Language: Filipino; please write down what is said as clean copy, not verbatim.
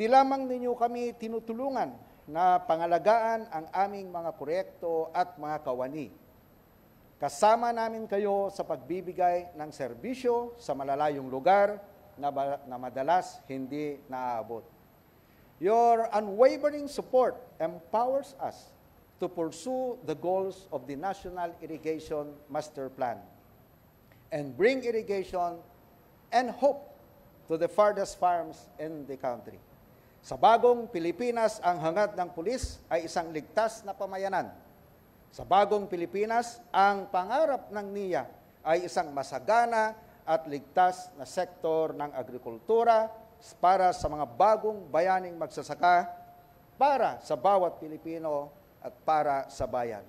Hindi lamang ninyo kami tinutulungan na pangalagaan ang aming mga proyekto at mga kawani. Kasama namin kayo sa pagbibigay ng serbisyo sa malalayong lugar na madalas hindi naaabot. Your unwavering support empowers us to pursue the goals of the National Irrigation Master Plan and bring irrigation and hope to the farthest farms in the country. Sa bagong Pilipinas, ang hangad ng pulis ay isang ligtas na pamayanan. Sa bagong Pilipinas, ang pangarap ng NIA ay isang masagana at ligtas na sektor ng agrikultura para sa mga bagong bayaning magsasaka, para sa bawat Pilipino at para sa bayan.